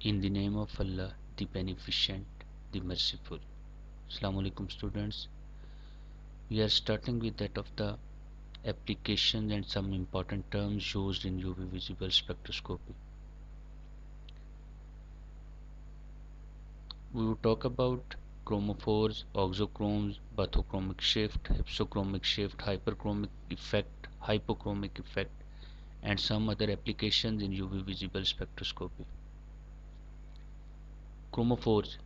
In the name of Allah, the Beneficent, the Merciful. Assalamu alaikum students. We are starting with that of the applications and some important terms used in UV visible spectroscopy. We will talk about chromophores, auxochromes, bathochromic shift, hypsochromic shift, hyperchromic effect, hypochromic effect, and some other applications in UV visible spectroscopy. Chromophores.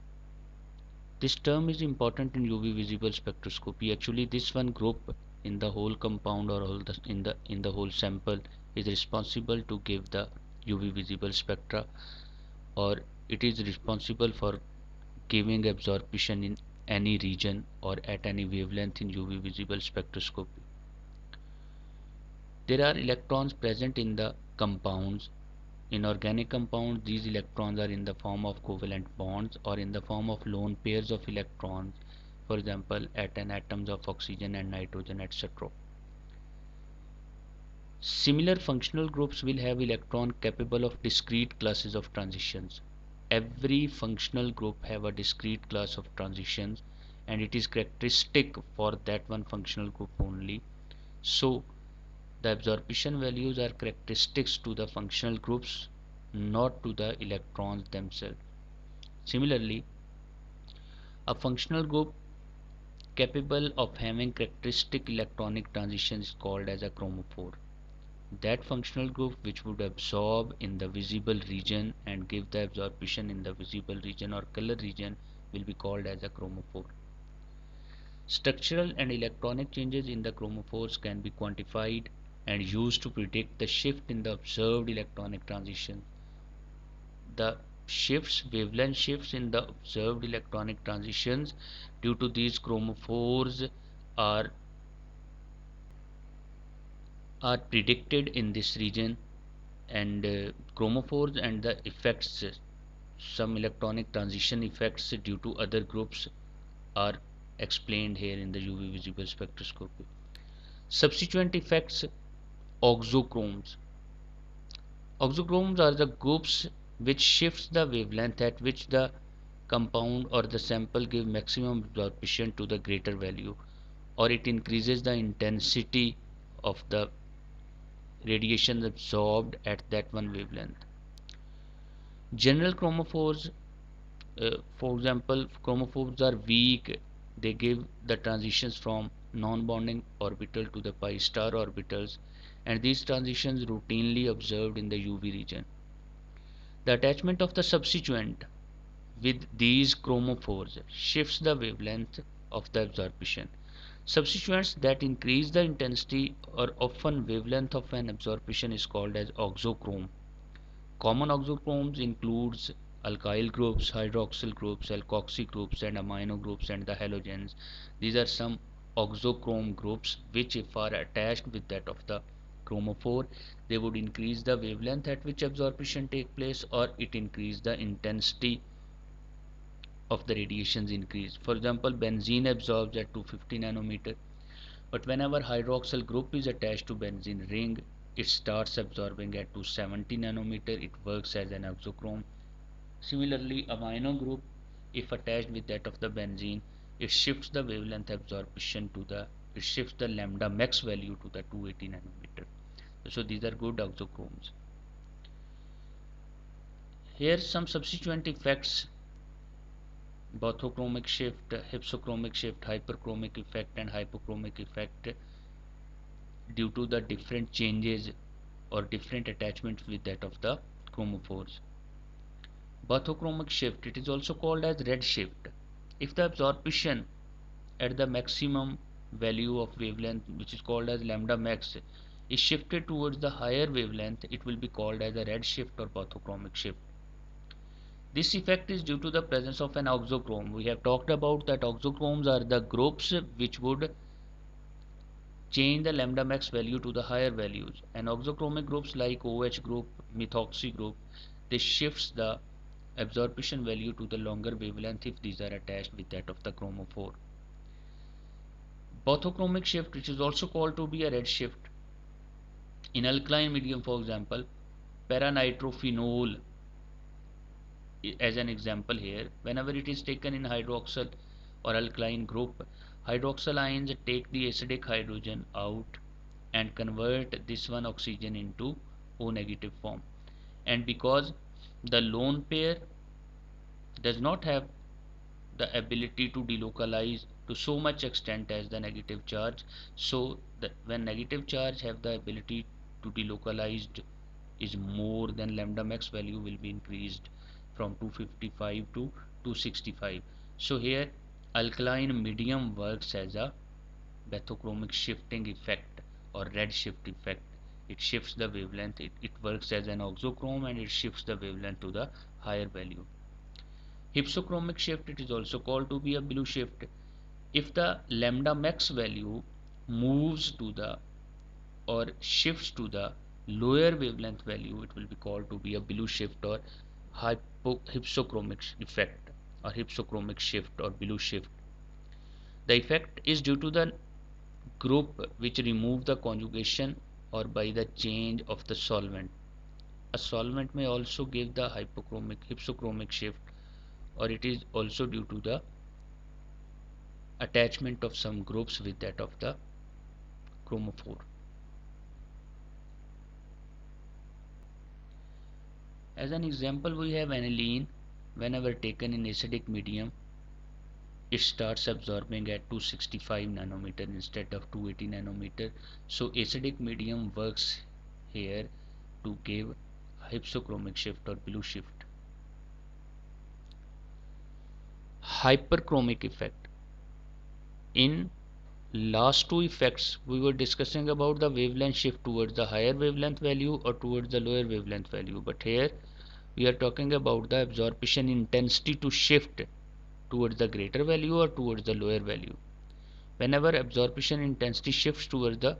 This term is important in UV visible spectroscopy. Actually, this one group in the whole compound or in the whole sample is responsible to give the UV visible spectra, or it is responsible for giving absorption in any region or at any wavelength in UV visible spectroscopy. There are electrons present in the compounds. In organic compounds, these electrons are in the form of covalent bonds or in the form of lone pairs of electrons, for example, at an atoms of oxygen and nitrogen, etc. Similar functional groups will have electron capable of discrete classes of transitions. Every functional group have a discrete class of transitions, and it is characteristic for that one functional group only. So the absorption values are characteristics to the functional groups, not to the electrons themselves. Similarly, a functional group capable of having characteristic electronic transitions is called as a chromophore. That functional group which would absorb in the visible region and give the absorption in the visible region or color region will be called as a chromophore. Structural and electronic changes in the chromophores can be quantified and used to predict the shift in the observed electronic transition. The wavelength shifts in the observed electronic transitions due to these chromophores are are predicted in this region, and chromophores and the effects, some electronic transition effects due to other groups are explained here in the UV visible spectroscopy. Subsequent effects, auxochromes. Auxochromes are the groups which shifts the wavelength at which the compound or the sample give maximum absorption to the greater value, or it increases the intensity of the radiation absorbed at that one wavelength. General chromophores, for example, chromophores are weak. They give the transitions from non-bonding orbital to the pi star orbitals, and these transitions routinely observed in the UV region. The attachment of the substituent with these chromophores shifts the wavelength of the absorption. Substituents that increase the intensity or often wavelength of an absorption is called as auxochrome. Common auxochromes includes alkyl groups, hydroxyl groups, alkoxy groups, and amino groups, and the halogens. These are some auxochrome groups which, if are attached with that of the chromophore, they would increase the wavelength at which absorption take place, or it increase the intensity of the radiations increase. For example, benzene absorbs at 250 nanometer, but whenever hydroxyl group is attached to benzene ring, it starts absorbing at 270 nanometer. It works as an auxochrome. Similarly, amino group, if attached with that of the benzene, it shifts the wavelength absorption to the it shifts the lambda max value to the 280 nanometer. So these are good auxochromes. Here some subsequent effects: bathochromic shift, hypsochromic shift, hyperchromic effect, and hypochromic effect due to the different changes or different attachments with that of the chromophores. Bathochromic shift, it is also called as red shift. If the absorption at the maximum value of wavelength, which is called as lambda max, is shifted towards the higher wavelength, it will be called as a red shift or bathochromic shift. This effect is due to the presence of an auxochrome. We have talked about that auxochromes are the groups which would change the lambda max value to the higher values, and auxochromic groups like OH group, methoxy group, they shifts the absorption value to the longer wavelength if these are attached with that of the chromophore. Bathochromic shift, which is also called to be a red shift, in alkaline medium, for example, paranitrophenol as an example here, whenever it is taken in hydroxyl or alkaline group, hydroxyl ions take the acidic hydrogen out and convert this one oxygen into O negative form. And because the lone pair does not have the ability to delocalize to so much extent as the negative charge, so when negative charge have the ability to delocalize is more, than lambda max value will be increased from 255 to 265. So here alkaline medium works as a bathochromic shifting effect or red shift effect. It shifts the wavelength. It works as an oxochrome and it shifts the wavelength to the higher value. Hypsochromic shift, it is also called to be a blue shift. If the lambda max value moves to the or shifts to the lower wavelength value, it will be called to be a blue shift or hypsochromic effect or hypsochromic shift or blue shift. The effect is due to the group which remove the conjugation or by the change of the solvent. A solvent may also give the hypsochromic shift, or it is also due to the attachment of some groups with that of the chromophore. As an example, we have aniline. Whenever taken in acidic medium, it starts absorbing at 265 nanometer instead of 280 nanometer. So acidic medium works here to give hypsochromic shift or blue shift. Hyperchromic effect. In last two effects we were discussing about the wavelength shift towards the higher wavelength value or towards the lower wavelength value, but here we are talking about the absorption intensity to shift towards the greater value or towards the lower value. Whenever absorption intensity shifts towards the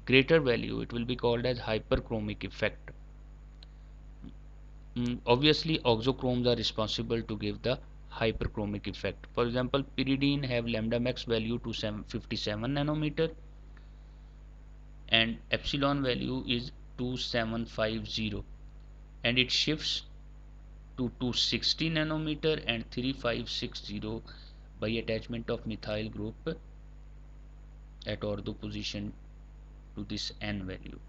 greater value, it will be called as hyperchromic effect. Obviously oxochromes are responsible to give the hyperchromic effect. For example, pyridine have lambda max value to 57 nanometer and epsilon value is 2750, and it shifts to 260 nanometer and 3560 by attachment of methyl group at ortho position to this N value.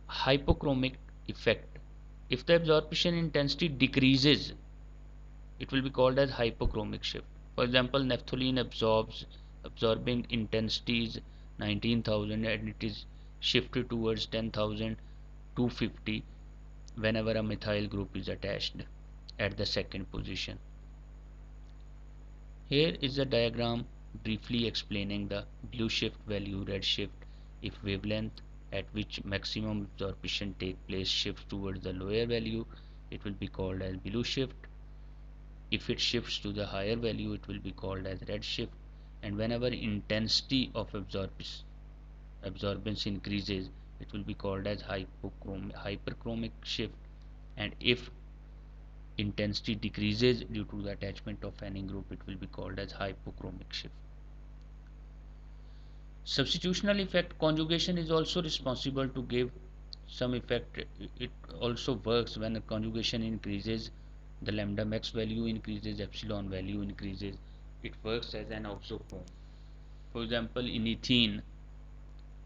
Hypochromic effect. If the absorption intensity decreases, it will be called as hypochromic shift. For example, naphthalene absorbing intensity is 19,000 and it is shifted towards 10,250 whenever a methyl group is attached at the second position. Here is a diagram briefly explaining the blue shift value, red shift. If wavelength at which maximum absorption take place shifts towards the lower value, it will be called as blue shift. If it shifts to the higher value, it will be called as red shift. And whenever intensity of absorbance increases, it will be called as hyperchromic shift. And if intensity decreases due to the attachment of any group, it will be called as hypochromic shift. Substitutional effect. Conjugation is also responsible to give some effect. It also works when a conjugation increases, the lambda max value increases, epsilon value increases. It works as an oxochrome. For example, in ethene,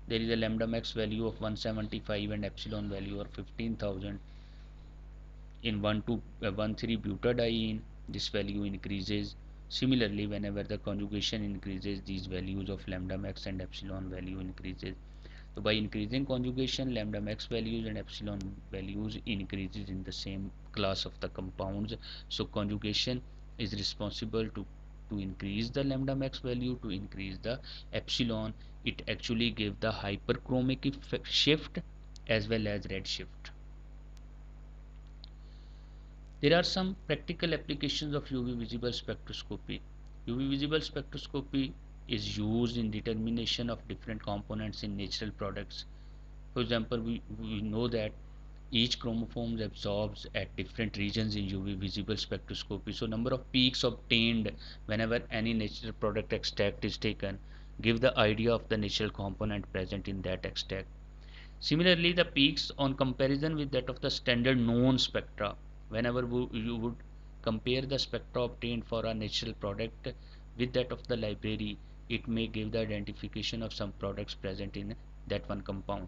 there is a lambda max value of 175 and epsilon value of 15,000. In 1,2,13-butadiene, this value increases. Similarly, whenever the conjugation increases, these values of lambda max and epsilon value increases. So by increasing conjugation, lambda max values and epsilon values increases in the same class of the compounds. So conjugation is responsible to increase the lambda max value, to increase the epsilon. It actually gives the hyperchromic effect shift as well as red shift. There are some practical applications of UV visible spectroscopy. UV visible spectroscopy is used in determination of different components in natural products. For example, we know that each chromosome absorbs at different regions in UV visible spectroscopy. So number of peaks obtained whenever any natural product extract is taken give the idea of the natural component present in that extract. Similarly, the peaks on comparison with that of the standard known spectra, whenever you would compare the spectra obtained for a natural product with that of the library, it may give the identification of some products present in that one compound.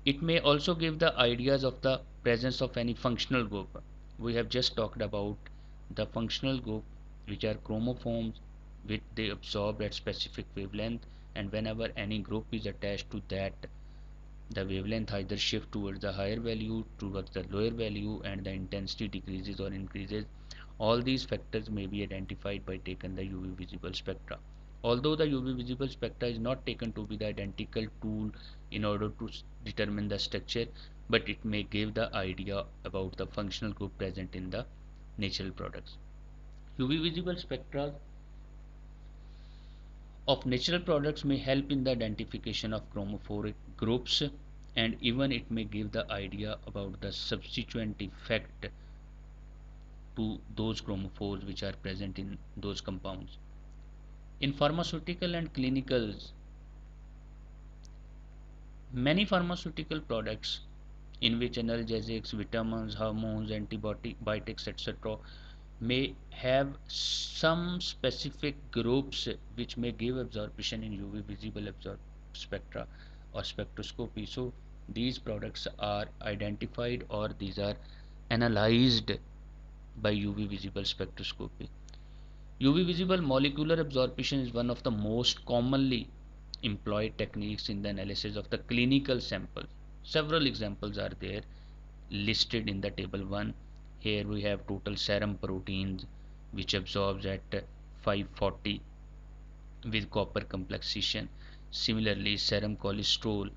It may also give the ideas of the presence of any functional group. We have just talked about the functional group, which are chromosomes, which they absorb at specific wavelength, and whenever any group is attached to that, the wavelength either shift towards the higher value, towards the lower value, and the intensity decreases or increases. All these factors may be identified by taking the UV visible spectra. Although the UV visible spectra is not taken to be the identical tool in order to determine the structure, but it may give the idea about the functional group present in the natural products. UV visible spectra of natural products may help in the identification of chromophoric groups, and even it may give the idea about the substituent effect to those chromophores which are present in those compounds. In pharmaceutical and clinicals, many pharmaceutical products in which analgesics, vitamins, hormones, antibiotics, etc., may have some specific groups which may give absorption in UV visible spectra or spectroscopy. So these products are identified or these are analyzed by UV visible spectroscopy. UV visible molecular absorption is one of the most commonly employed techniques in the analysis of the clinical samples. Several examples are there listed in the table 1. Here we have total serum proteins which absorbs at 540 with copper complexation. Similarly, serum cholesterol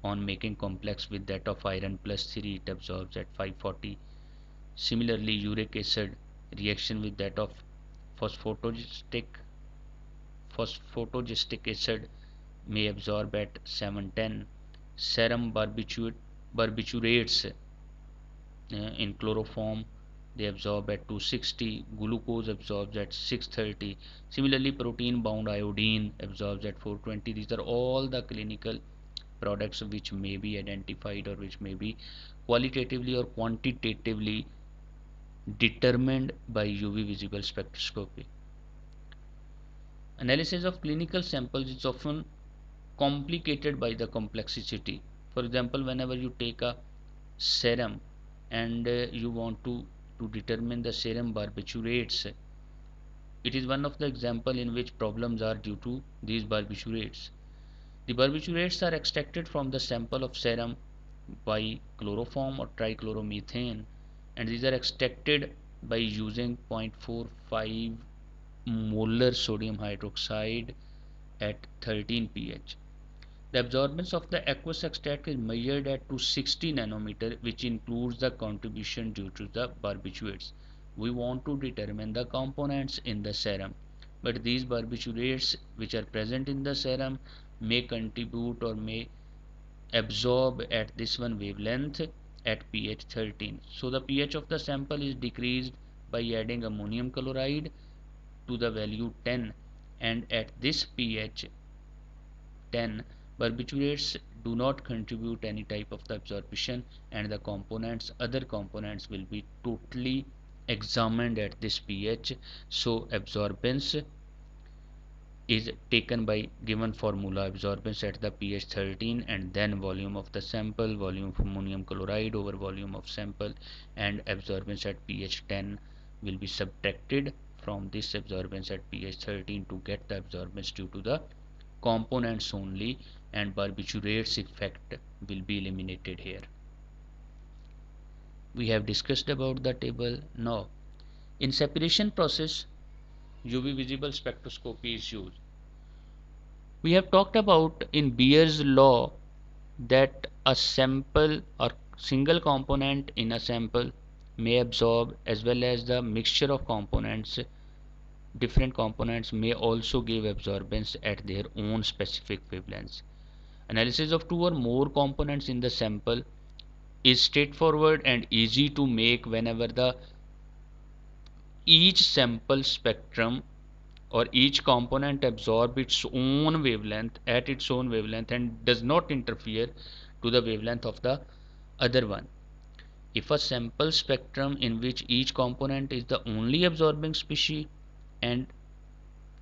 on making complex with that of iron plus 3, it absorbs at 540. Similarly, uric acid reaction with that of phosphotogistic phosphotogistic acid may absorb at 710. Serum barbiturates in chloroform they absorb at 260. Glucose absorbs at 630. Similarly, protein bound iodine absorbs at 420. These are all the clinical products which may be identified or which may be qualitatively or quantitatively determined by UV visible spectroscopy. Analysis of clinical samples is often complicated by the complexity. For example, whenever you take a serum and you want to determine the serum barbiturates, it is one of the example in which problems are due to these barbiturates. The barbiturates are extracted from the sample of serum by chloroform or trichloromethane, and these are extracted by using 0.45 molar sodium hydroxide at 13 pH. The absorbance of the aqueous extract is measured at 260 nanometer, which includes the contribution due to the barbiturates. We want to determine the components in the serum, but these barbiturates which are present in the serum may contribute or may absorb at this one wavelength at pH 13. So the pH of the sample is decreased by adding ammonium chloride to the value 10, and at this pH 10, barbiturates do not contribute any type of the absorption, and the other components will be totally examined at this pH. So absorbance is taken by given formula, absorbance at the pH 13 and then volume of the sample, volume of ammonium chloride over volume of sample, and absorbance at pH 10 will be subtracted from this absorbance at pH 13 to get the absorbance due to the components only, and barbiturates effect will be eliminated here. We have discussed about the table. Now in separation process, UV visible spectroscopy is used. We have talked about in Beer's law that a sample or single component in a sample may absorb, as well as the mixture of components. Different components may also give absorbance at their own specific wavelengths. Analysis of two or more components in the sample is straightforward and easy to make whenever the each sample spectrum or each component absorb its own wavelength at its own wavelength and does not interfere to the wavelength of the other one. If a sample spectrum in which each component is the only absorbing species and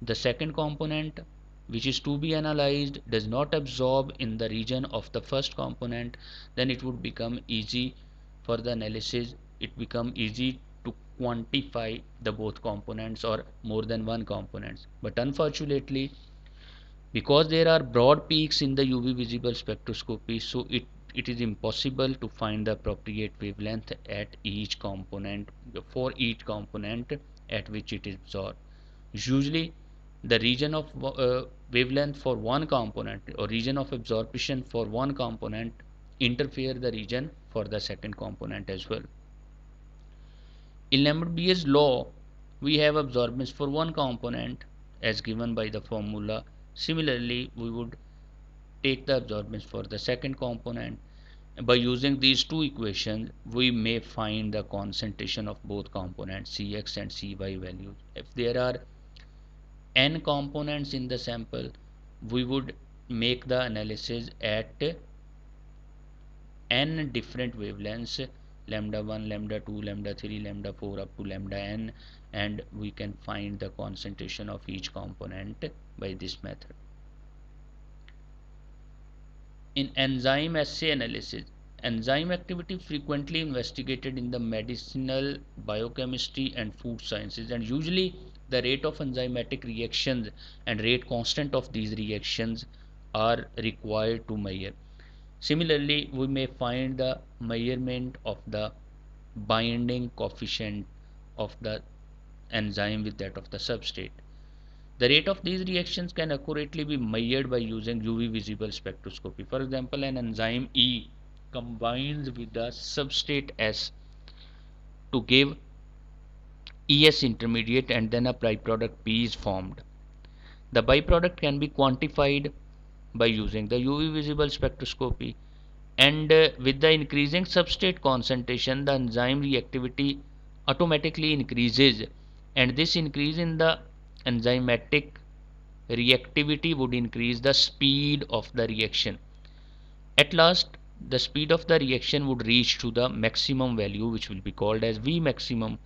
the second component which is to be analyzed does not absorb in the region of the first component, then it would become easy for the analysis. It become easy to quantify the both components or more than one components. But unfortunately, because there are broad peaks in the UV visible spectroscopy, so it is impossible to find the appropriate wavelength at each component for each component at which it is absorbed. Usually the region of wavelength for one component or region of absorption for one component interfere the region for the second component as well. In Lambert-Beer's law, we have absorbance for one component as given by the formula. Similarly, we would take the absorbance for the second component. By using these two equations, we may find the concentration of both components Cx and Cy values. If there are n components in the sample, we would make the analysis at n different wavelengths, lambda 1, lambda 2, lambda 3, lambda 4 up to lambda n, and we can find the concentration of each component by this method. In enzyme assay analysis, enzyme activity frequently investigated in the medicinal, biochemistry and food sciences, and usually the rate of enzymatic reactions and rate constant of these reactions are required to measure. Similarly, we may find the measurement of the binding coefficient of the enzyme with that of the substrate. The rate of these reactions can accurately be measured by using UV visible spectroscopy. For example, an enzyme E combines with the substrate S to give ES intermediate, and then a byproduct P is formed. The byproduct can be quantified by using the UV visible spectroscopy, and with the increasing substrate concentration, the enzyme reactivity automatically increases, and this increase in the enzymatic reactivity would increase the speed of the reaction. At last, the speed of the reaction would reach to the maximum value, which will be called as V maximum.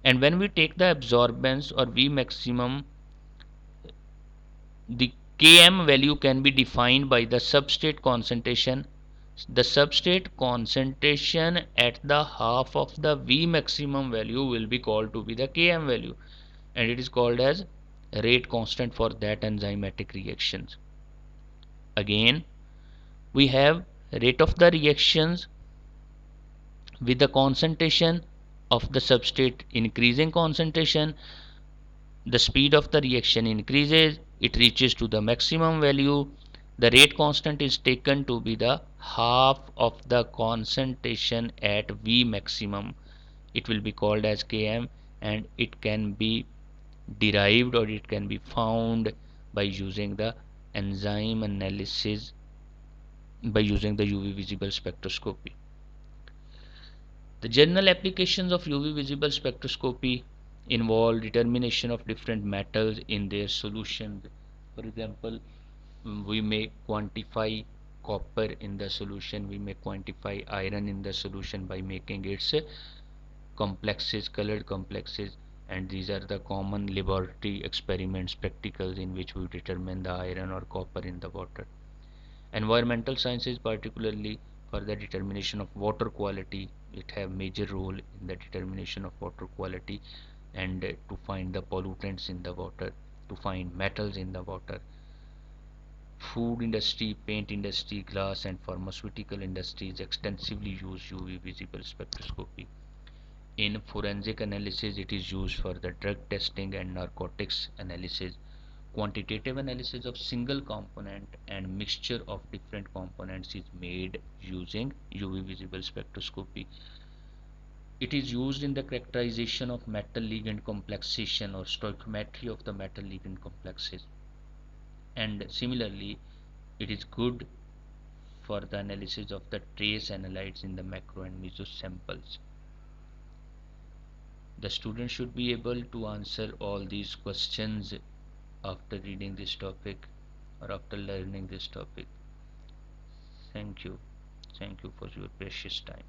And when we take the absorbance or V maximum, the Km value can be defined by the substrate concentration. The substrate concentration at the half of the V maximum value will be called to be the Km value, and it is called as rate constant for that enzymatic reactions. Again, we have rate of the reactions with the concentration of the substrate increasing concentration. The speed of the reaction increases, it reaches to the maximum value. The rate constant is taken to be the half of the concentration at V maximum. It will be called as Km, and it can be derived or it can be found by using the enzyme analysis by using the UV visible spectroscopy. The general applications of UV visible spectroscopy involve determination of different metals in their solutions. For example, we may quantify copper in the solution, we may quantify iron in the solution by making its complexes, colored complexes, and these are the common laboratory experiments, practicals in which we determine the iron or copper in the water. Environmental sciences, particularly for the determination of water quality, it have major role in the determination of water quality, and to find the pollutants in the water, to find metals in the water. Food industry, paint industry, glass and pharmaceutical industries extensively use UV visible spectroscopy. In forensic analysis, it is used for the drug testing and narcotics analysis. Quantitative analysis of single component and mixture of different components is made using UV visible spectroscopy. It is used in the characterization of metal ligand complexation or stoichiometry of the metal ligand complexes. And similarly, it is good for the analysis of the trace analytes in the macro and meso samples. The student should be able to answer all these questions after reading this topic or after learning this topic. Thank you. Thank you for your precious time.